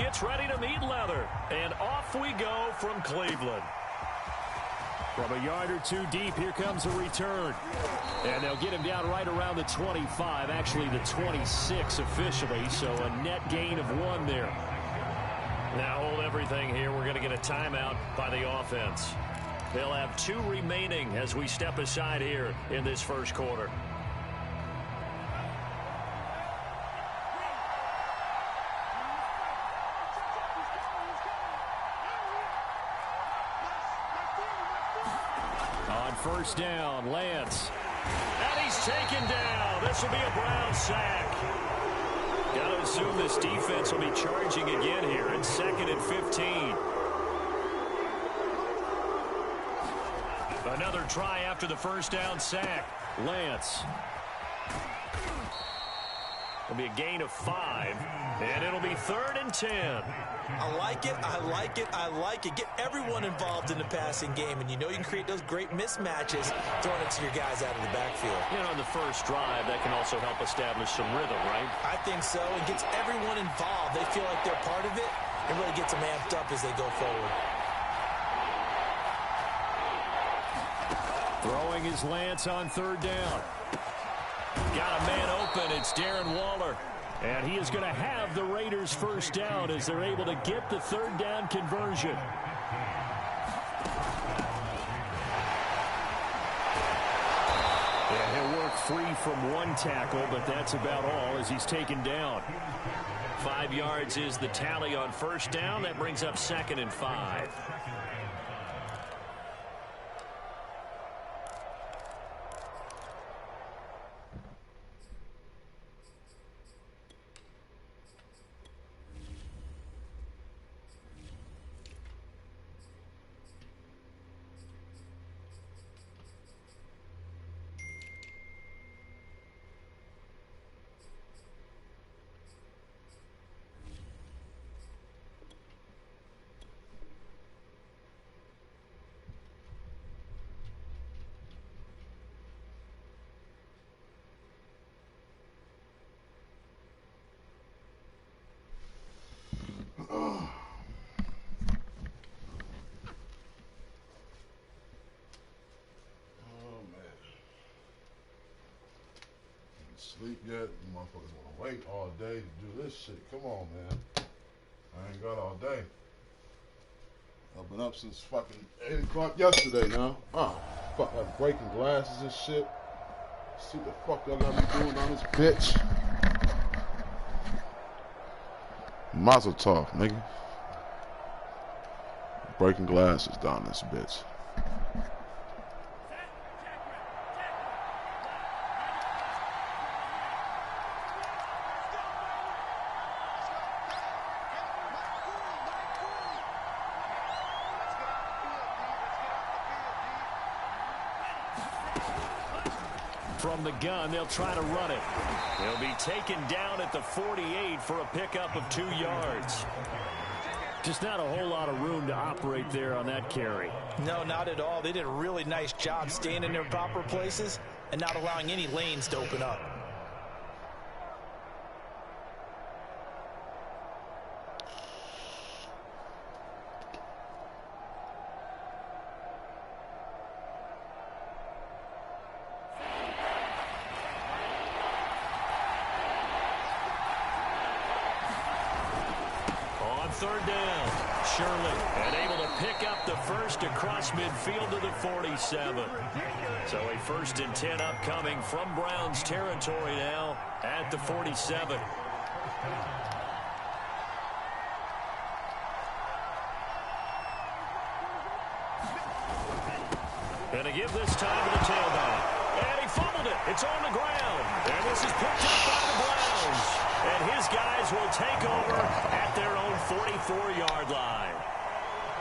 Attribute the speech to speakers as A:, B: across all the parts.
A: gets ready to meet leather. And off we go from Cleveland. From a yard or two deep, here comes a return. And they'll get him down right around the 25, actually the 26 officially, so a net gain of 1 there. Now hold everything here. We're going to get a timeout by the offense. They'll have 2 remaining as we step aside here in this first quarter. First down, Lance. And he's taken down. This will be a Brown sack. Got to assume this defense will be charging again here. It's 2nd and 15. Another try after the first down sack. Lance. It'll be a gain of 5. And it'll be 3rd and 10.
B: I like it, I like it, I like it. Get everyone involved in the passing game, and you know you can create those great mismatches throwing it to your guys out of the backfield.
A: You know, on the first drive, that can also help establish some rhythm, right?
B: I think so. It gets everyone involved. They feel like they're part of it. It really gets them amped up as they go forward.
A: Throwing is Lance on 3rd down. Got a man open. It's Darren Waller. And he is going to have the Raiders first down as they're able to get the 3rd down conversion. And he'll work free from 1 tackle, but that's about all as he's taken down. 5 yards is the tally on first down. That brings up 2nd and 5.
C: Sleep yet? Motherfuckers want to wait all day to do this shit. Come on, man. I ain't got all day. I've been up since fucking 8 o'clock yesterday now. Fuck, like breaking glasses and shit. See what the fuck y'all got me doing on this bitch. Mazel tov, nigga. Breaking glasses down this bitch.
A: From the gun, they'll try to run it. They'll be taken down at the 48 for a pickup of 2 yards. Just not a whole lot of room to operate there on that carry.
B: No, not at all. They did a really nice job staying in their proper places and not allowing any lanes to open up.
A: Third down, Shirley, and able to pick up the first across midfield to the 47. So a 1st and 10 upcoming from Browns territory now at the 47. And a give this time to the tailback. And he fumbled it. It's on the ground. And this is picked up by the Browns. And his guys will take over at their own 44-yard line.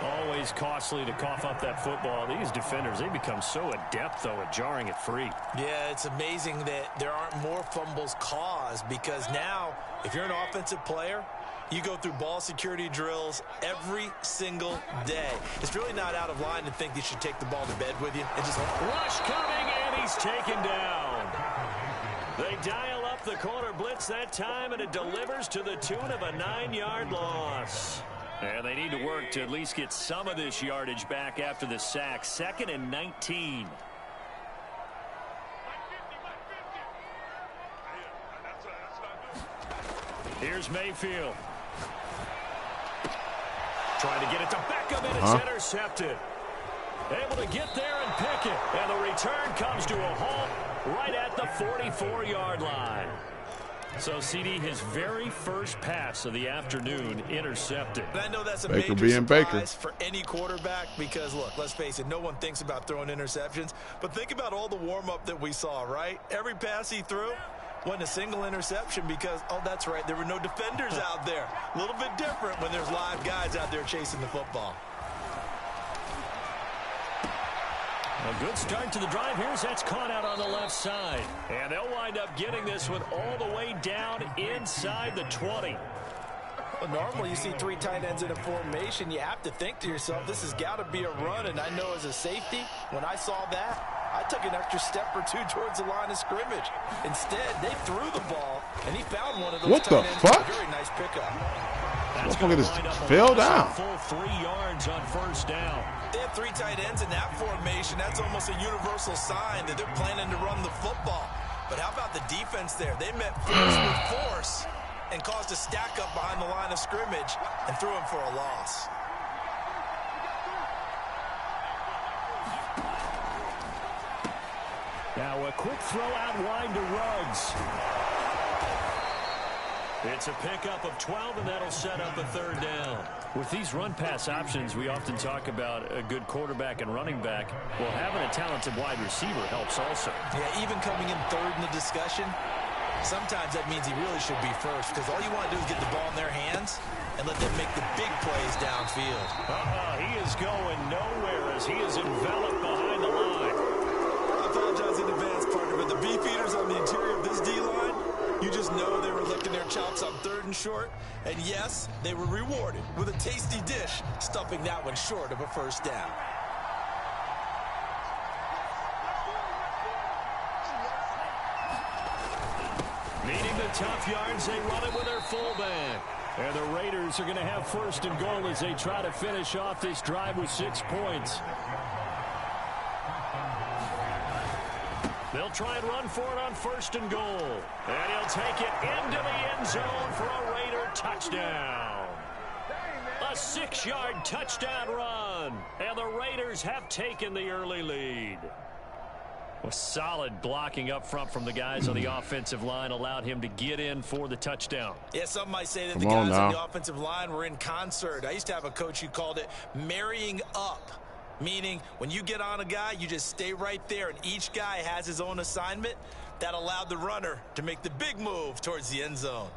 A: Always costly to cough up that football. These defenders, they become so adept, though, at jarring it free.
B: Yeah, it's amazing that there aren't more fumbles caused because now, if you're an offensive player, you go through ball security drills every single day. It's really not out of line to think you should take the ball to bed with you. And just
A: rush coming, and he's taken down. They dial up up the corner blitz that time, and it delivers to the tune of a 9-yard loss. And they need to work to at least get some of this yardage back after the sack. 2nd and 19. Here's Mayfield. Trying to get it to Beckham, and it's intercepted. Able to get there and pick it. And the return comes to a halt right at the 44-yard line. So, CD, his very first pass of the afternoon intercepted.
B: And I know that's a
C: Baker
B: major
C: being
B: surprise
C: Baker
B: for any quarterback because, look, let's face it, no one thinks about throwing interceptions. But think about all the warm-up that we saw, right? Every pass he threw wasn't a single interception because, oh, that's right, there were no defenders out there. A little bit different when there's live guys out there chasing the football.
A: A good start to the drive here as that's caught out on the left side. And they'll wind up getting this one all the way down inside the 20.
B: Well, normally you see 3 tight ends in a formation. You have to think to yourself, this has got to be a run. And I know as a safety, when I saw that, I took an extra step or 2 towards the line of scrimmage. Instead, they threw the ball, and he found one of those
C: what
B: tight
C: the
B: ends.
C: fuck?
B: Very nice pickup.
A: That's
C: going to fell down.
A: Full 3 yards on first down.
B: They have 3 tight ends in that formation. That's almost a universal sign that they're planning to run the football. But how about the defense there? They met force with force and caused a stack up behind the line of scrimmage and threw him for a loss.
A: Now a quick throw out wide to Ruggs. It's a pickup of 12, and that'll set up a 3rd down. With these run-pass options, we often talk about a good quarterback and running back. Well, having a talented wide receiver helps also.
B: Yeah, even coming in 3rd in the discussion, sometimes that means he really should be first because all you want to do is get the ball in their hands and let them make the big plays downfield.
A: He is going nowhere as he is enveloped behind the line.
B: I apologize in advance, partner, but the beefeaters on the interior of this D-line, you just know they were licking their chops on 3rd and short. And yes, they were rewarded with a tasty dish, stuffing that one short of a 1st down.
A: Needing the tough yards, they run it with their fullback. And the Raiders are going to have 1st and goal as they try to finish off this drive with 6 points. They'll try and run for it on 1st and goal. And he'll take it into the end zone for a Raider touchdown. A 6-yard touchdown run. And the Raiders have taken the early lead. With solid blocking up front from the guys on the offensive line allowed him to get in for the touchdown.
B: Yeah, some might say that the guys on the offensive line were in concert. I used to have a coach who called it marrying up. Meaning, when you get on a guy, you just stay right there, and each guy has his own assignment. That allowed the runner to make the big move towards the end zone.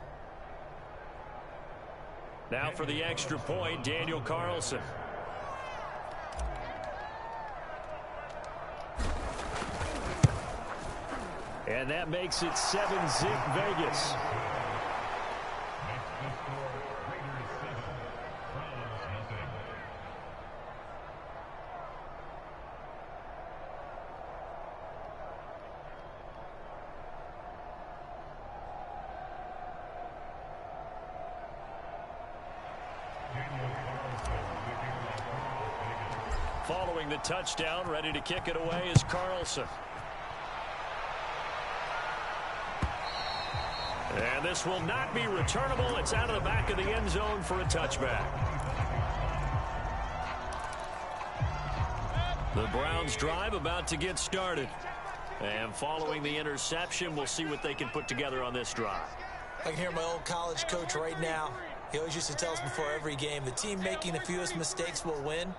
A: Now for the extra point, Daniel Carlson. And that makes it 7-zip Vegas. Following the touchdown, ready to kick it away is Carlson. And this will not be returnable. It's out of the back of the end zone for a touchback. The Browns drive about to get started. And following the interception, we'll see what they can put together on this drive.
B: I can hear my old college coach right now. He always used to tell us before every game, the team making the fewest mistakes will win.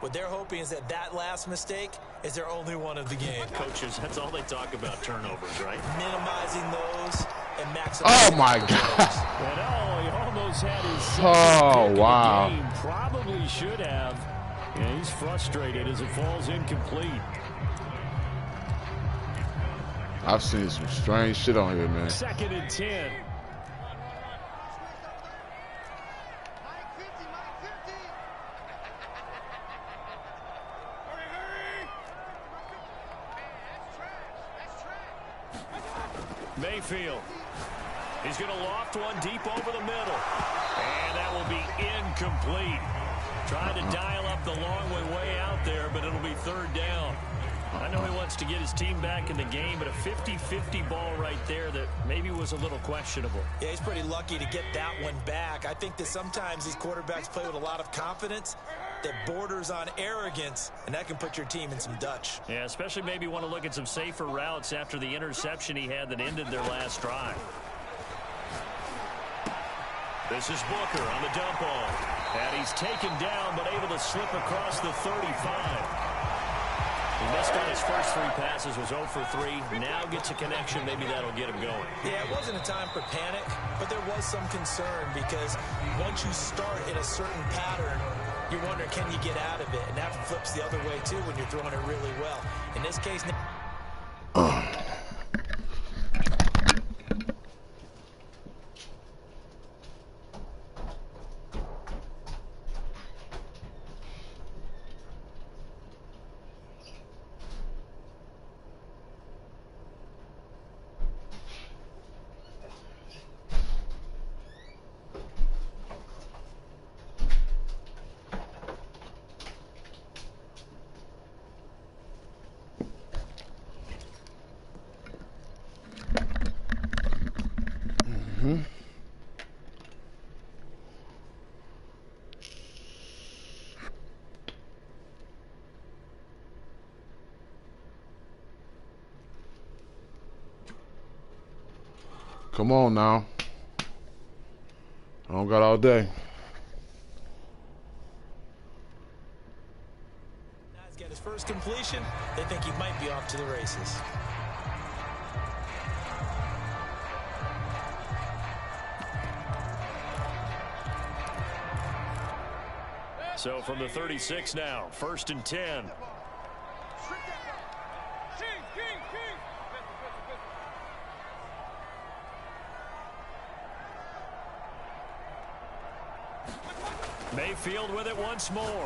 B: What they're hoping is that that last mistake is their only one of the game.
A: Coaches, that's all they talk about, turnovers, right?
B: Minimizing those and maximizing.
C: Oh, my God.
A: And he almost had his
C: Oh,
A: pick
C: wow.
A: of the game. Probably should have. Yeah, he's frustrated as it falls incomplete.
C: I've seen some strange shit on here, man.
A: 2nd and 10. Mayfield He's going to loft one deep over the middle. And that will be incomplete. Trying to dial up the long way out there, but it'll be third down. I know he wants to get his team back in the game, but a 50-50 ball right there that maybe was a little questionable.
B: Yeah, he's pretty lucky to get that one back. I think that sometimes these quarterbacks play with a lot of confidence that borders on arrogance, and that can put your team in some Dutch.
A: Yeah, especially maybe want to look at some safer routes after the interception he had that ended their last drive. This is Booker on the dump off. And he's taken down, but able to slip across the 35. He missed on his first 3 passes, was 0 for 3. Now gets a connection. Maybe that'll get him going.
B: Yeah, it wasn't a time for panic, but there was some concern because once you start in a certain pattern, you wonder, can you get out of it? And that flips the other way, too, when you're throwing it really well. In this case...
C: Come on now. I don't got all day.
B: He's got his first completion. They think he might be off to the races.
A: So from the 36 now, 1st and 10. Mayfield with it once more. Oh,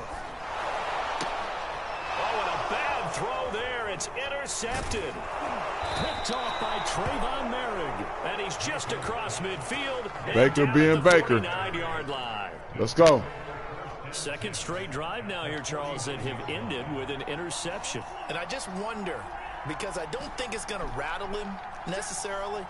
A: and a bad throw there. It's intercepted. Picked off by Trayvon Merrick. And he's just across midfield.
C: Baker being Baker.
A: 49-yard line.
C: Let's go.
A: Second straight drive now here, Charles, that have ended with an interception.
B: And I just wonder, because I don't think it's going to rattle him necessarily,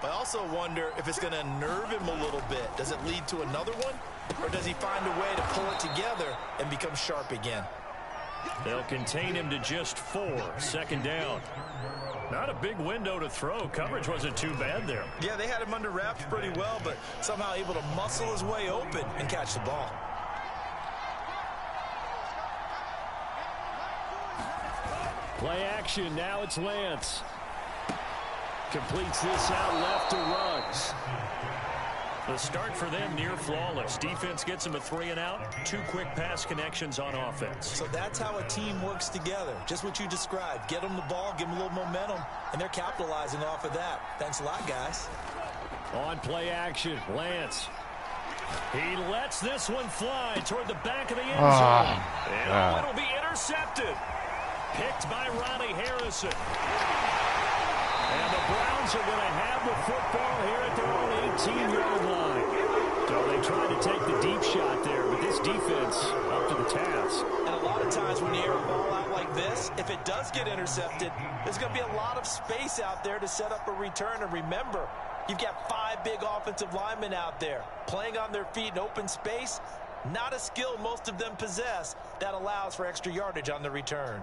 B: but I also wonder if it's going to nerve him a little bit. Does it lead to another one? Or does he find a way to pull it together and become sharp again?
A: They'll contain him to just 4. 2nd down. Not a big window to throw. Coverage wasn't too bad there.
B: Yeah, they had him under wraps pretty well, but somehow able to muscle his way open and catch the ball.
A: Play action. Now it's Lance. Completes this out left to Ruggs. The start for them near flawless. Defense gets them a 3 and out. 2 quick pass connections on offense.
B: So that's how a team works together. Just what you described. Get them the ball, give them a little momentum, and they're capitalizing off of that. Thanks a lot, guys.
A: On play action, Lance. He lets this one fly toward the back of the end zone. And it'll be intercepted. Picked by Ronnie Harrison. And the Browns are going to have the football here at their own 18-yard line. So they tried to take the deep shot there, but this defense up to the task.
B: And a lot of times when you air a ball out like this, if it does get intercepted, there's going to be a lot of space out there to set up a return. And remember, you've got 5 big offensive linemen out there playing on their feet in open space. Not a skill most of them possess that allows for extra yardage on the return.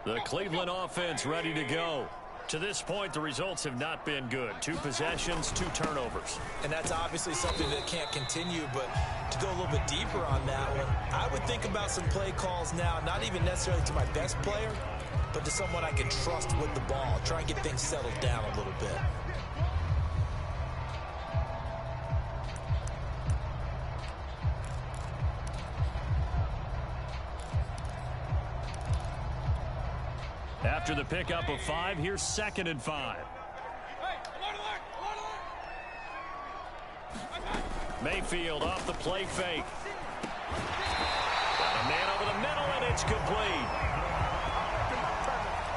A: The Cleveland offense ready to go. To this point, the results have not been good. 2 possessions, 2 turnovers.
B: And that's obviously something that can't continue, but to go a little bit deeper on that one, I would think about some play calls now, not even necessarily to my best player, but to someone I can trust with the ball. Try and get things settled down a little bit.
A: After the pickup of 5, here's 2nd and 5. Mayfield off the play fake. Got a man over the middle, and it's complete.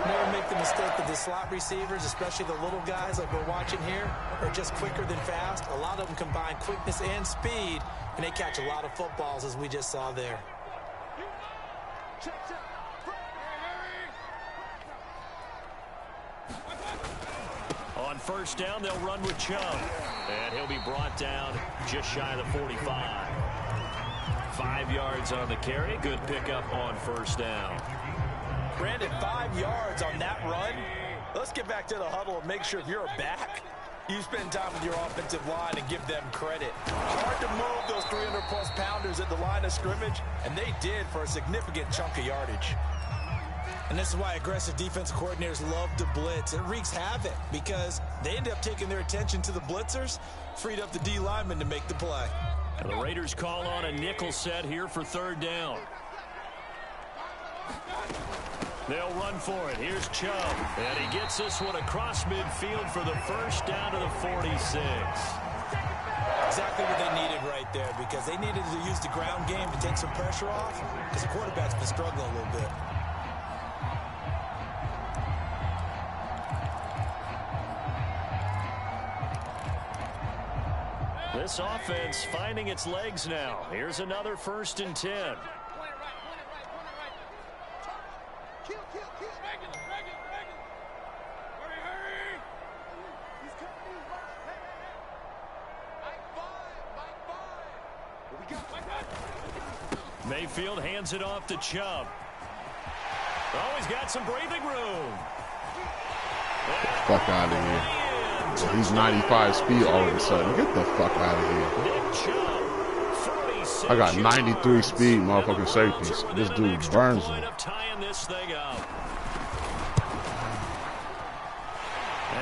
B: Never make the mistake of the slot receivers, especially the little guys like we're watching here, are just quicker than fast. A lot of them combine quickness and speed, and they catch a lot of footballs, as we just saw there.
A: On first down, they'll run with Chubb. And he'll be brought down just shy of the 45. 5 yards on the carry. Good pickup on first down.
B: Brandon, 5 yards on that run. Let's get back to the huddle and make sure if you're a back, you spend time with your offensive line and give them credit. Hard to move those 300-plus pounders at the line of scrimmage, and they did for a significant chunk of yardage. And this is why aggressive defense coordinators love to blitz. It wreaks havoc because they end up taking their attention to the blitzers, freed up the D lineman to make the play.
A: And the Raiders call on a nickel set here for third down. They'll run for it. Here's Chubb. And he gets this one across midfield for the first down to the 46.
B: Exactly what they needed right there, because they needed to use the ground game to take some pressure off, because the quarterback's been struggling a little bit.
A: This offense finding its legs now. Here's another 1st and 10. Mayfield hands it off to Chubb. Oh, he's got some breathing room.
C: Fuck out of here. So he's 95 speed all of a sudden. Get the fuck out of here. I got 93 speed, motherfucking safeties. This dude burns me.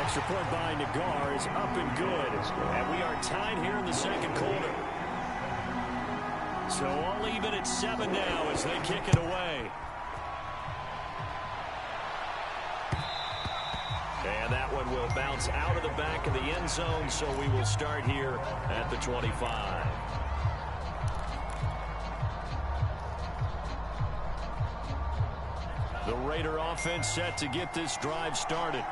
A: Extra point by Nagar is up and good. And we are tied here in the second quarter. So all even at 7 now as they kick it away. And that one will bounce out of the back of the end zone, so we will start here at the 25. The Raider offense set to get this drive started.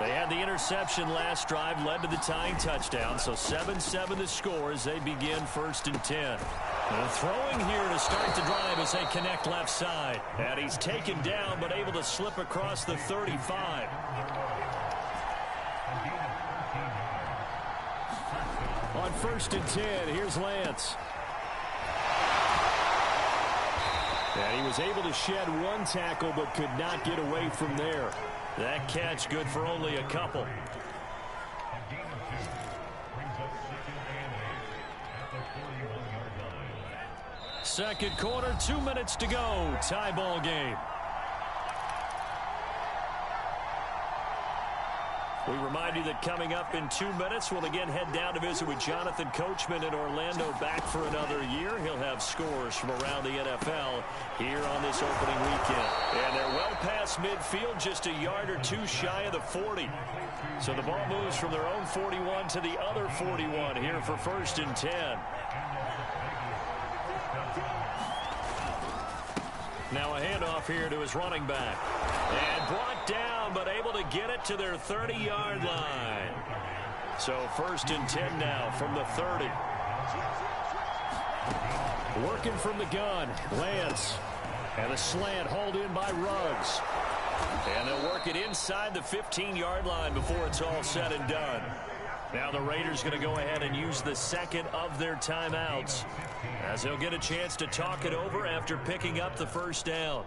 A: They had the interception last drive, led to the tying touchdown, so 7-7 the score as they begin 1st and 10. And throwing here to start the drive as they connect left side. And he's taken down, but able to slip across the 35. On 1st and 10, here's Lance. And he was able to shed one tackle, but could not get away from there. That catch good for only a couple. Second quarter, 2 minutes to go. Tie ball game. We remind you that coming up in 2 minutes, we'll again head down to visit with Jonathan Coachman in Orlando, back for another year. He'll have scores from around the NFL here on this opening weekend. And they're well past midfield, just a yard or two shy of the 40. So the ball moves from their own 41 to the other 41 here for 1st and 10. Now a handoff here to his running back. And brought down, but able to get it to their 30-yard line. So 1st and 10 now from the 30. Working from the gun, Lance. And a slant hauled in by Ruggs. And they'll work it inside the 15-yard line before it's all said and done. Now the Raiders going to go ahead and use the second of their timeouts, as they'll get a chance to talk it over after picking up the 1st down.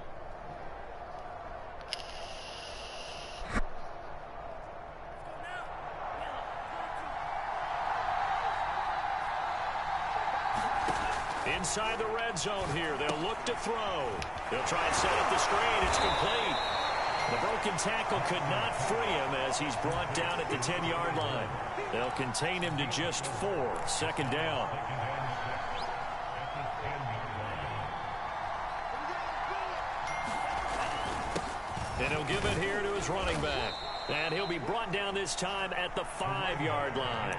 A: Inside the red zone here, they'll look to throw. They'll try and set up the screen. It's complete. The broken tackle could not free him as he's brought down at the 10-yard line. They'll contain him to just 4. 2nd down. And he'll give it here to his running back. And he'll be brought down this time at the 5-yard line.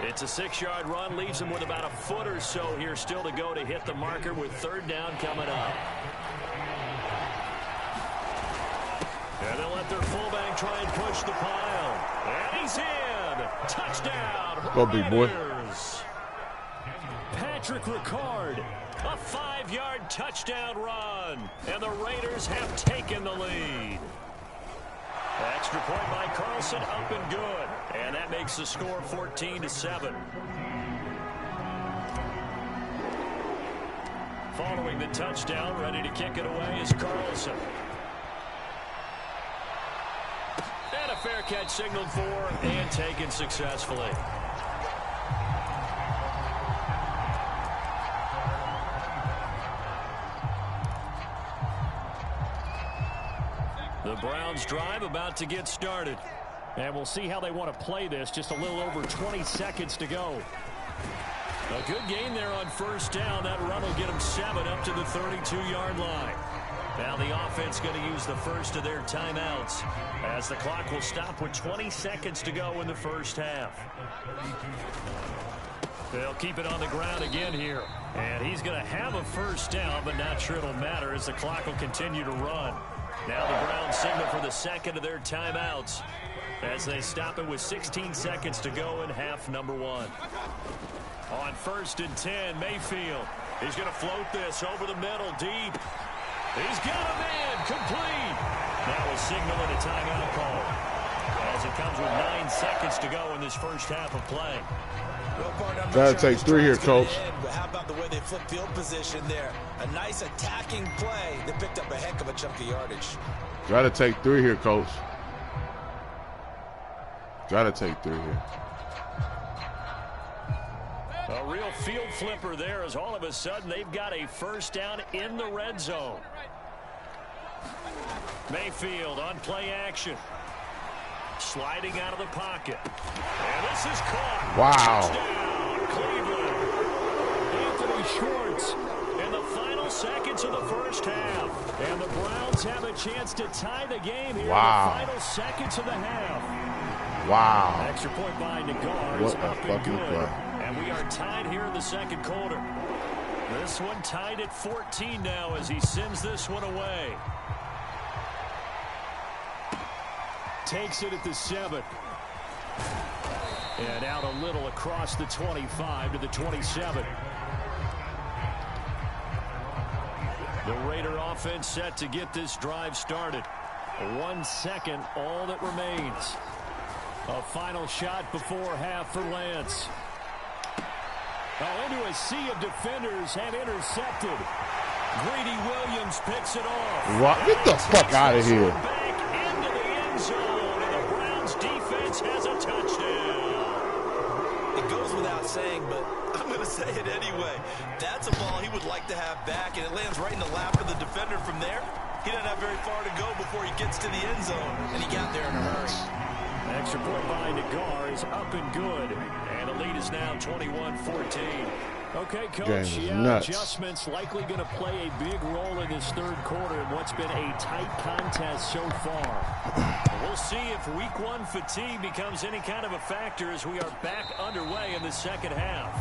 A: It's a 6-yard run, leaves him with about a foot or so here still to go to hit the marker with 3rd down coming up. And they'll let their fullback try and push the pile. And he's in. Touchdown.
C: Go, big boy.
A: Raiders. Patrick Ricard, a 5-yard touchdown run. And the Raiders have taken the lead. Extra point by Carlson, up and good. And that makes the score 14-7. Following the touchdown, ready to kick it away is Carlson. And a fair catch signaled for and taken successfully. The Browns drive about to get started. And we'll see how they want to play this. Just a little over 20 seconds to go. A good gain there on first down. That run will get them 7 up to the 32-yard line. Now the offense going to use the first of their timeouts as the clock will stop with 20 seconds to go in the first half. They'll keep it on the ground again here. And he's going to have a first down, but not sure it'll matter as the clock will continue to run. Now the Browns signal for the second of their timeouts as they stop it with 16 seconds to go in half number 1. On 1st and 10, Mayfield. He's going to float this over the middle, deep. He's got him in, complete. Now a signal and a timeout call as it comes with 9 seconds to go in this first half of play.
C: Gotta take 3 here, Coach.
B: But how about the way they flipped field position there? A nice attacking play that picked up a heck of a chunk of yardage.
C: Gotta take 3 here, Coach. Gotta take 3 here.
A: A real field flipper there as all of a sudden they've got a first down in the red zone. Mayfield on play action. Sliding out of the pocket. And this is caught.
C: Wow.
A: Touchdown, Cleveland. Anthony Schwartz in the final seconds of the first half. And the Browns have a chance to tie the game here in the final seconds of the half.
C: Wow.
A: Extra point by Nagar.
C: What a fucking play.
A: And we are tied here in the second quarter. This one tied at 14 now as he sends this one away. Takes it at the 7. And out a little across the 25 to the 27. The Raider offense set to get this drive started. 1 second, all that remains. A final shot before half for Lance. Into a sea of defenders and intercepted. Greedy Williams picks it off.
C: What? Get the fuck out of here.
A: Back into the end zone, and the Browns defense has a touchdown.
B: It goes without saying, but I'm going to say it anyway. That's a ball he would like to have back, and it lands right in the lap of the defender from there. He doesn't have very far to go before he gets to the end zone, and he got there in a hurry.
A: Extra point by Nagar is up and good. And the lead is now 21-14. Okay, Coach, adjustments likely going to play a big role in this third quarter in what's been a tight contest so far. We'll see if week 1 fatigue becomes any kind of a factor as we are back underway in the second half.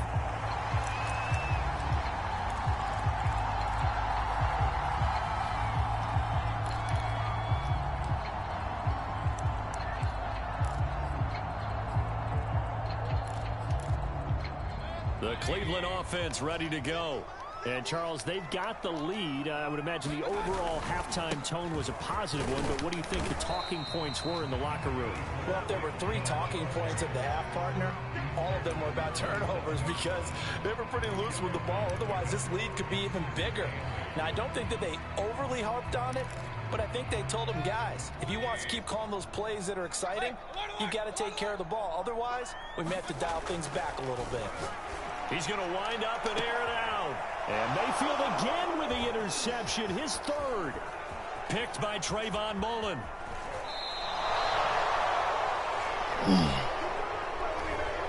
A: The Cleveland offense ready to go. And, Charles, they've got the lead. I would imagine the overall halftime tone was a positive one, but what do you think the talking points were in the locker room?
D: Well, if there were 3 talking points at the half, partner, all of them were about turnovers because they were pretty loose with the ball. Otherwise, this lead could be even bigger. Now, I don't think that they overly harped on it, but I think they told them, guys, if you want to keep calling those plays that are exciting, you've got to take care of the ball. Otherwise, we may have to dial things back a little bit.
A: He's going to wind up and air it out. And Mayfield again with the interception, his 3rd. Picked by Trayvon Mullen.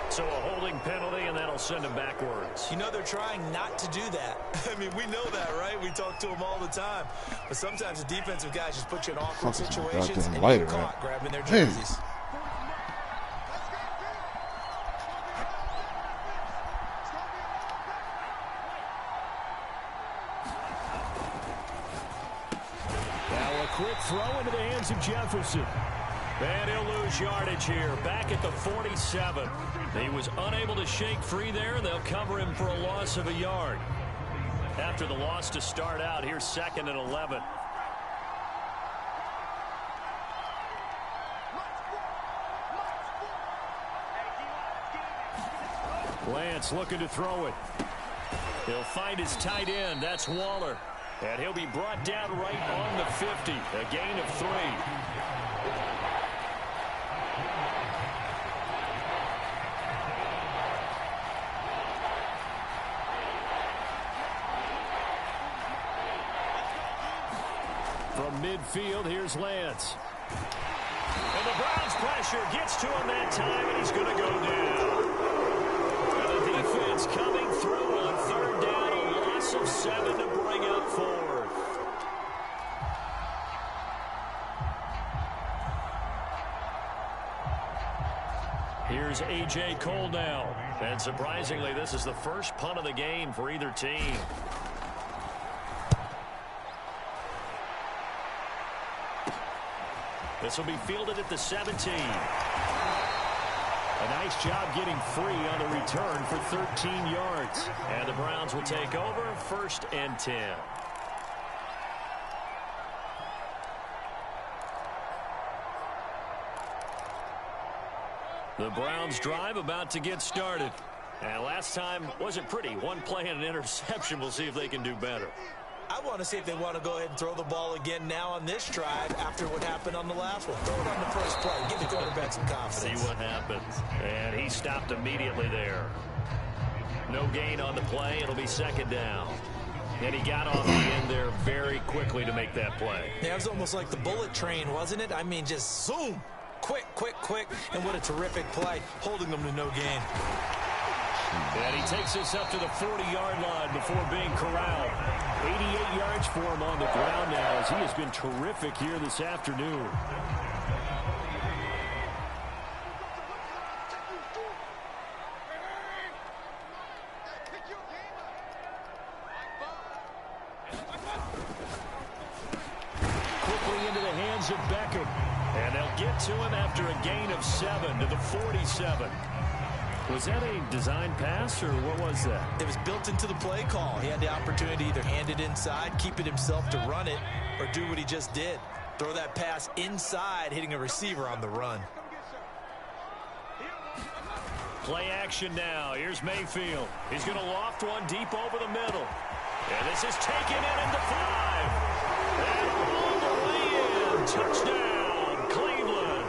A: So a holding penalty, and that'll send him backwards.
B: You know they're trying not to do that. I mean, we know that, right? We talk to them all the time. But sometimes the defensive guys just put you in awkward situations and you get caught grabbing their jerseys.
A: quick throw into the hands of Jefferson. And he'll lose yardage here, back at the 47. He was unable to shake free there. They'll cover him for a loss of a yard. After the loss to start out, here's 2nd and 11. Lance looking to throw it. He'll find his tight end. That's Waller. And he'll be brought down right on the 50. A gain of 3. From midfield, here's Lance. And the Browns' pressure gets to him that time, and he's going to go down. And the defense coming through on 3rd down, a loss of 7 to bring up 4th. Here's A.J. Cole now. And surprisingly, this is the first punt of the game for either team. This will be fielded at the 17. A nice job getting free on the return for 13 yards. And the Browns will take over, 1st and 10. The Browns drive about to get started. And last time wasn't pretty. One play and an interception. We'll see if they can do better.
B: I want to see if they want to go ahead and throw the ball again now on this drive after what happened on the last one. Throw it on the first play. Give the quarterback some confidence.
A: See what happens. And he stopped immediately there. No gain on the play. It'll be 2nd down. And he got off the end there very quickly to make that play.
B: Yeah, it was almost like the bullet train, wasn't it? I mean, just zoom. Quick, quick, quick. And what a terrific play, holding them to no gain.
A: And he takes us up to the 40-yard line before being corralled. 88 yards for him on the ground now as he has been terrific here this afternoon. Quickly into the hands of Beckham. And they'll get to him after a gain of 7 to the 47. Was that a design pass, or what was that?
B: It was built into the play call. He had the opportunity to either hand it inside, keep it himself to run it, or do what he just did. Throw that pass inside, hitting a receiver on the run.
A: Play action now. Here's Mayfield. He's going to loft one deep over the middle. And this is taken in the 5. And all the way in. Touchdown, Cleveland.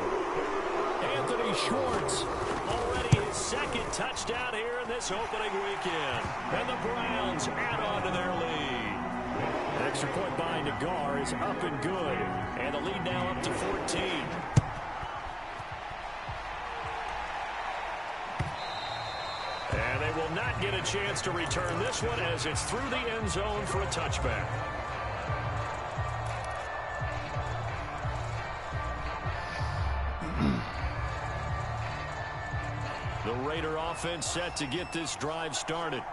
A: Anthony Schwartz. Already his 2nd touchdown here in this opening weekend. And the Browns add on to their lead. Extra point by Nagar is up and good. And the lead now up to 14. And they will not get a chance to return this one as it's through the end zone for a touchback. The Raider offense set to get this drive started.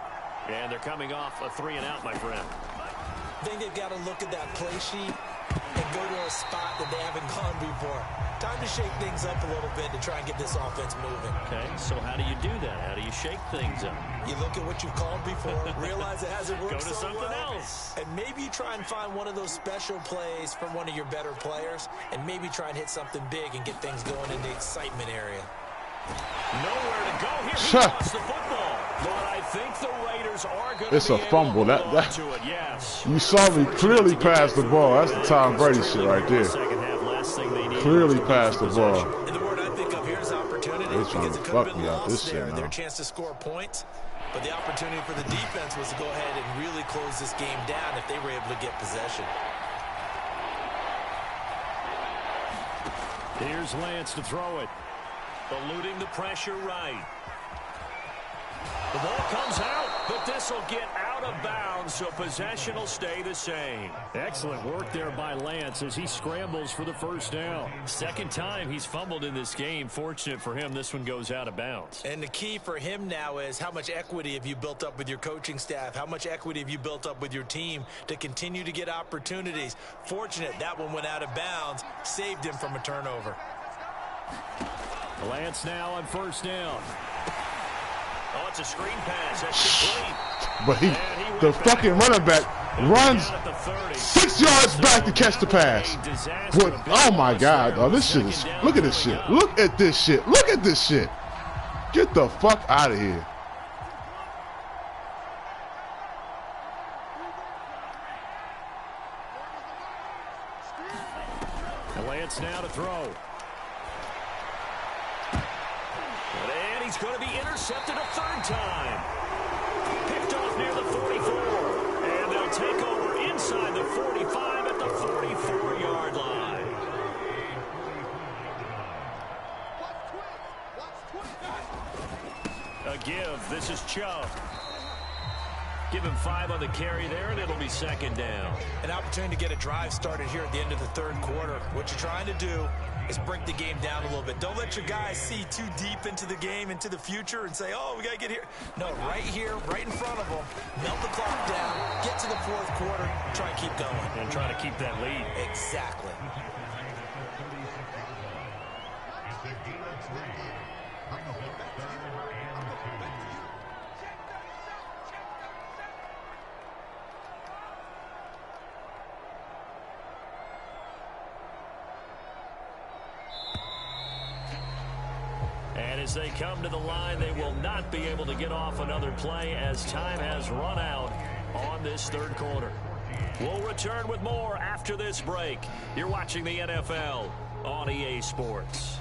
A: And they're coming off a 3-and-out, my friend.
B: I think they've got to look at that play sheet and go to a spot that they haven't gone before. Time to shake things up a little bit to try and get this offense moving.
A: Okay, so how do you do that? How do you shake things up?
B: You look at what you've called before, realize it hasn't worked
A: Go to
B: so
A: something
B: well,
A: else.
B: and maybe you try and find one of those special plays from one of your better players, and maybe try and hit something big and get things going in the excitement area.
A: Nowhere to go here. He lost the football. But I think the Raiders are going to
C: It's a fumble.
A: To it. Yes.
C: You saw me clearly pass the ball. That's the Tom Brady shit right there. Clearly pass the ball.
B: And the word I think of here is opportunity.
C: They're trying to fuck me out this shit now.
B: Their chance to score points. But the opportunity for the defense was to go ahead and really close this game down if they were able to get possession.
A: Here's Lance to throw it. Eluding the pressure right. The ball comes out, but this will get out out of bounds, so possession will stay the same. Excellent work there by Lance as he scrambles for the first down. Second time he's fumbled in this game. Fortunate for him, this one goes out of bounds.
B: And the key for him now is how much equity have you built up with your coaching staff? How much equity have you built up with your team to continue to get opportunities? Fortunate that one went out of bounds, saved him from a turnover.
A: Lance now on first down. Oh, it's a screen pass. That's complete.
C: But the fucking running back runs 6 yards back to catch the pass. But, oh my God, oh, this shit is, look at this shit. Look at this shit. Look at this shit. Get the fuck out of here.
A: And Lance now to throw. And he's going to be intercepted a third time. Picked off near the 44. And they'll take over inside the 45 at the 44-yard line. A give. This is Chubb. Give him 5 on the carry there, and it'll be second down.
B: An opportunity to get a drive started here at the end of the third quarter. What you're trying to do is break the game down a little bit. Don't let your guys see too deep into the game, into the future, and say, oh, we got to get here. No, right here, right in front of them, melt the clock down, get to the fourth quarter, try and keep going.
A: And try to keep that lead.
B: Exactly.
A: And as they come to the line, they will not be able to get off another play as time has run out on this third quarter. We'll return with more after this break. You're watching the NFL on EA Sports.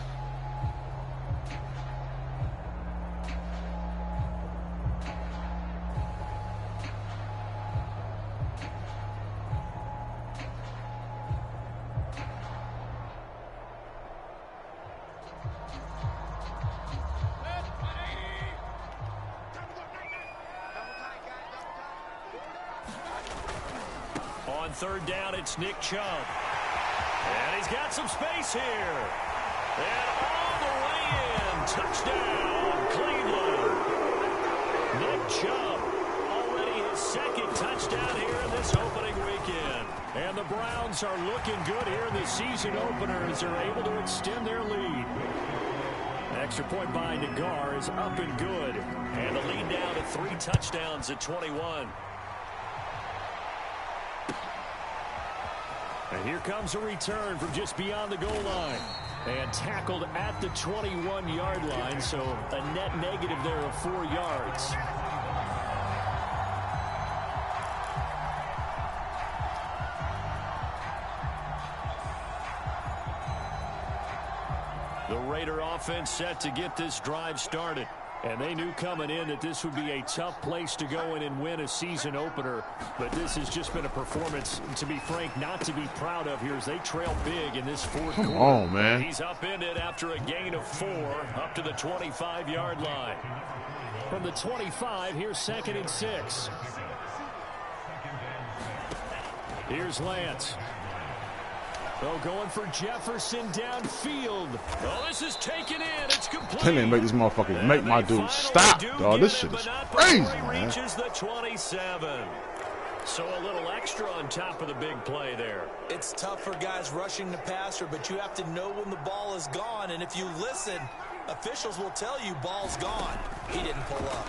A: On third down, it's Nick Chubb. And he's got some space here. And all the way in. Touchdown, Cleveland. Nick Chubb, already his second touchdown here in this opening weekend. And the Browns are looking good here in the season opener as they're able to extend their lead. An extra point by Nagar is up and good. And the lead now to 3 touchdowns at 21. And here comes a return from just beyond the goal line. And tackled at the 21-yard line, so a net negative there of 4 yards. The Raider offense set to get this drive started. And they knew coming in that this would be a tough place to go in and win a season opener. But this has just been a performance, to be frank, not to be proud of here as they trail big in this fourth quarter.
C: Come on, man.
A: He's upended after a gain of 4 up to the 25-yard line. From the 25, here's 2nd and 6. Here's Lance. Oh, going for Jefferson downfield. Oh, this is taken in. It's complete.
C: Can they make these motherfuckers make my dude stop, dog? This shit is crazy, man.
A: Reaches the 27. So a little extra on top of the big play there.
B: It's tough for guys rushing the passer, but you have to know when the ball is gone. And if you listen, officials will tell you ball's gone. He didn't pull up.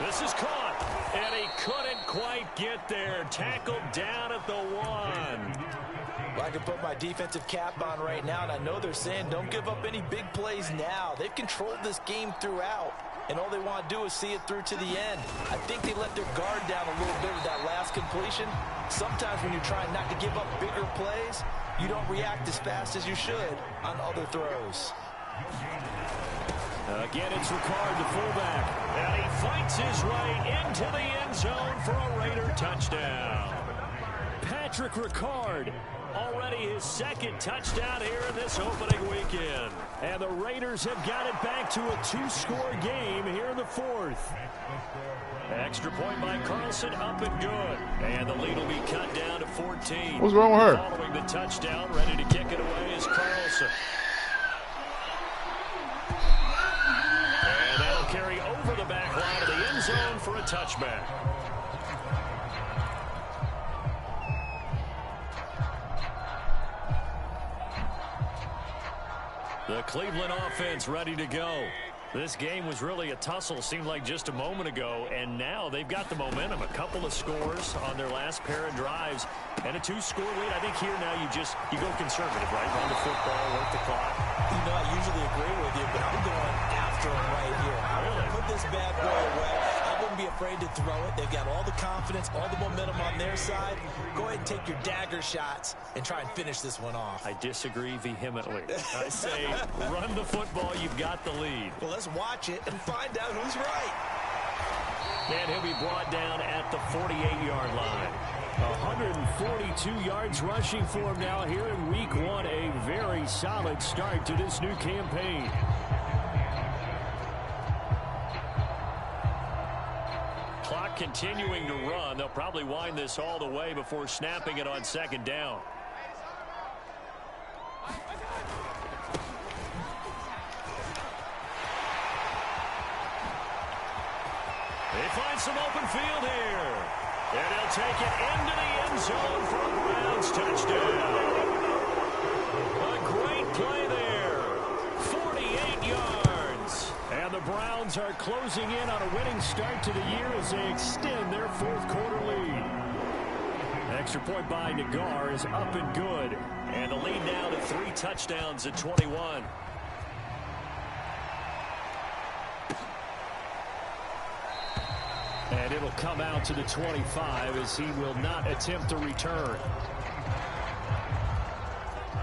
A: This is caught, and he couldn't quite get there. Tackled down at the 1.
B: Well, I can put my defensive cap on right now, and I know they're saying don't give up any big plays now. They've controlled this game throughout, and all they want to do is see it through to the end. I think they let their guard down a little bit with that last completion. Sometimes when you're trying not to give up bigger plays, you don't react as fast as you should on other throws.
A: Again, it's Ricard, the fullback, and he fights his way into the end zone for a Raider touchdown. Patrick Ricard already his second touchdown here in this opening weekend. And the Raiders have got it back to a 2-score game here in the fourth. Extra point by Carlson, up and good. And the lead will be cut down to 14.
C: What's wrong with her?
A: Following the touchdown, ready to kick it away is Carlson. And that'll carry over the back line of the end zone for a touchback. The Cleveland offense ready to go. This game was really a tussle, seemed like just a moment ago, and now they've got the momentum. A couple of scores on their last pair of drives, and a 2-score lead. I think here now you go conservative, right? Run the football, work the clock.
D: You know, I usually agree with you, but I'm going after him right here. I want to put this bad boy away. I wouldn't be afraid to throw it. They've got all the confidence, all the momentum on their side. Go ahead and take your dagger shots and try and finish this one off.
A: I disagree vehemently. I say run the football. You've got the lead.
D: Well, let's watch it and find out who's right.
A: And he'll be brought down at the 48-yard line. 142 yards rushing for him now here in week 1. A very solid start to this new campaign. Clock continuing to run. They'll probably wind this all the way before snapping it on second down. They find some open field here. And he'll take it into the end zone for a Browns touchdown. A great play there. 48 yards. And the Browns are closing in on a winning start to the year as they extend their fourth-quarter lead. Extra point by Nagar is up and good. And the lead now to 3 touchdowns at 21. And it'll come out to the 25 as he will not attempt to return.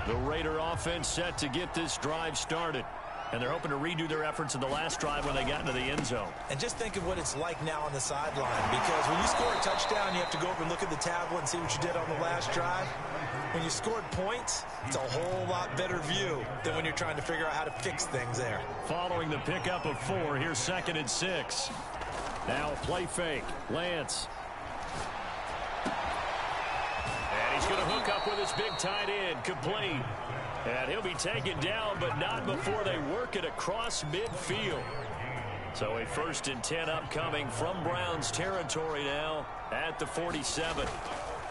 A: The Raider offense set to get this drive started. And they're hoping to redo their efforts in the last drive when they got into the end zone.
D: And just think of what it's like now on the sideline, because when you score a touchdown, you have to go over and look at the tablet and see what you did on the last drive. When you scored points, it's a whole lot better view than when you're trying to figure out how to fix things there.
A: Following the pickup of 4, here's 2nd and 6. Now play fake. Lance. And he's going to hook up with his big tight end. Complete. And he'll be taken down, but not before they work it across midfield. So a 1st and 10 upcoming from Browns territory now at the 47.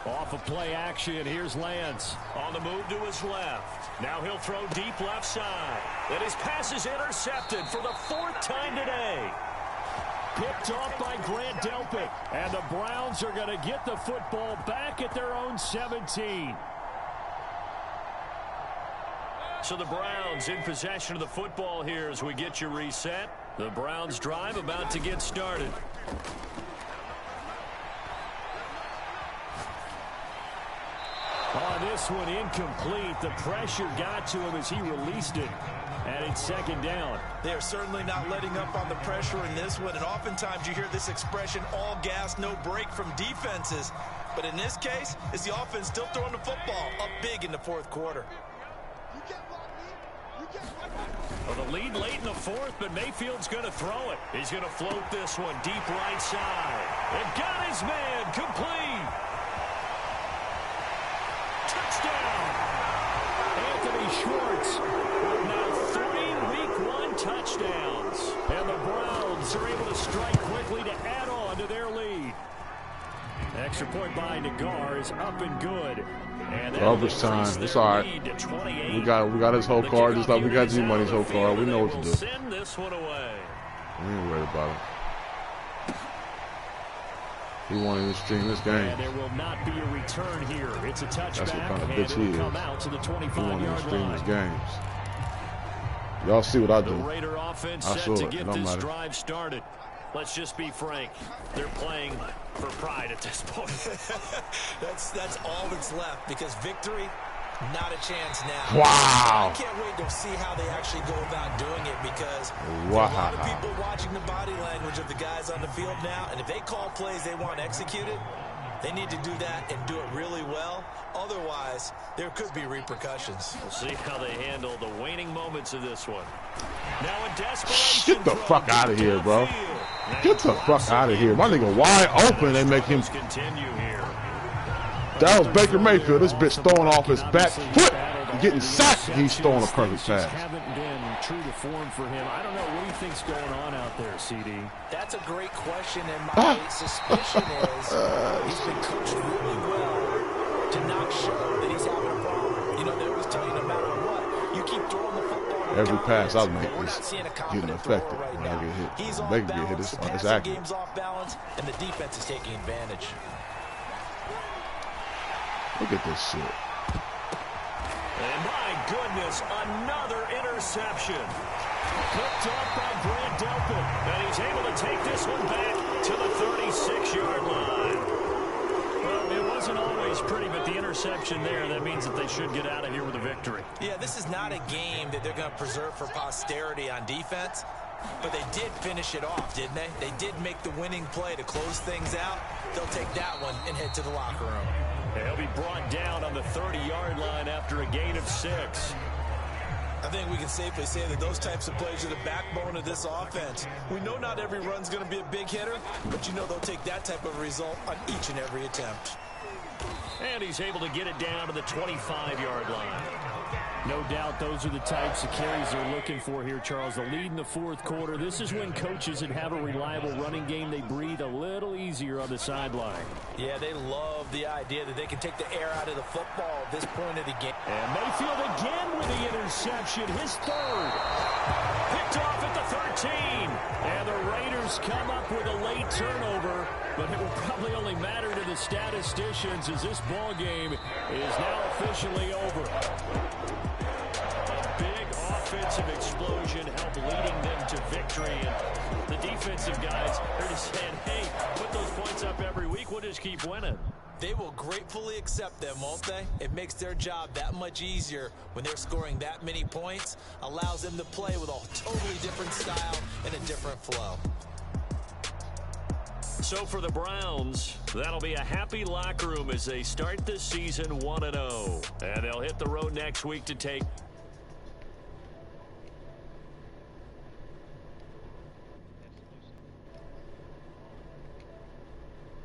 A: Off of play action, here's Lance. On the move to his left. Now he'll throw deep left side. And his pass is intercepted for the 4th time today. Picked off by Grant Delpit. And the Browns are going to get the football back at their own 17. So the Browns in possession of the football here as we get you reset. The Browns drive about to get started. On this one, incomplete. The pressure got to him as he released it. And it's 2nd down.
D: They are certainly not letting up on the pressure in this one. And oftentimes you hear this expression, all gas, no break from defenses. But in this case, it's the offense still throwing the football up big in the 4th quarter.
A: Well, the lead late in the 4th, but Mayfield's going to throw it. He's going to float this one deep right side. And got his man complete. Touchdown. Anthony Schwartz with now 3 Week 1 touchdowns. And the Browns are able to strike quickly to add on to their lead. Extra point by Nagar is up and good. And
C: garbage time. It's all right. We got his whole card just like we got G-Money's whole card. We know what to do.
A: Send this one away.
C: We ain't worried about him. He wanted to stream this game.
A: And there will not be a return here. It's a touchback.
C: That's what kind of bitch he is.
A: Come out to the 25-yard
C: he wanted to stream
A: line.
C: his games. Y'all see what I do.
A: The Raider offense
C: I
A: set to
C: it.
A: get
C: Don't
A: this
C: matter.
A: drive started. Let's just be frank. They're playing for pride at this point.
D: That's all that's left, because victory, not a chance now.
C: Wow.
D: I can't wait to see how they actually go about doing it, because
C: Wow.
D: a lot of people watching the body language of the guys on the field now, and if they call plays they want executed,
B: They need to do that and do it really well. Otherwise, there could be repercussions.
A: We'll see how they handle the waning moments of this one. Now in desperation.
C: Get the fuck out of here, bro. Get the fuck out of here. My nigga wide open. They make him
A: continue here.
C: That was Baker Mayfield. This bitch throwing off his back foot, getting sacked. He's throwing a perfect pass.
A: Haven't been true to form for him. I don't know what he thinks going on out there, CD.
D: That's a great question, and my suspicion is he's been coached really well to not show that he's having a problem. You know, they always tell you no matter what, you keep throwing the football.
C: Every pass I make is getting affected when I get hit.
D: He's
C: Baker get hit. It's accurate.
D: Game's off balance, and the defense is taking advantage.
C: Look at this shit.
A: And my goodness, another interception. Picked off by Grant Delpit. And he's able to take this one back to the 36-yard line. Well, it wasn't always pretty, but the interception there, that means that they should get out of here with a victory.
B: Yeah, this is not a game that they're going to preserve for posterity on defense. But they did finish it off, didn't they? They did make the winning play to close things out. They'll take that one and head to the locker room.
A: He'll be brought down on the 30-yard line after a gain of 6.
B: I think we can safely say that those types of plays are the backbone of this offense. We know not every run's going to be a big hitter, but you know they'll take that type of result on each and every attempt.
A: And he's able to get it down to the 25-yard line. No doubt those are the types of carries they're looking for here, Charles. The lead in the fourth quarter. This is when coaches that have a reliable running game, they breathe a little easier on the sideline.
D: Yeah, they love the idea that they can take the air out of the football at this point of the game.
A: And Mayfield again with the interception, his third. Picked off at the 13. And the Raiders come up with a late turnover, but it will probably only matter to the statisticians as this ball game is now officially over. Offensive explosion helped leading them to victory, and the defensive guys are just saying, hey, put those points up every week, we'll just keep winning.
B: They will gratefully accept them, won't they? It makes their job that much easier when they're scoring that many points, allows them to play with a totally different style and a different flow.
A: So for the Browns, that'll be a happy locker room as they start this season 1-0. And they'll hit the road next week to take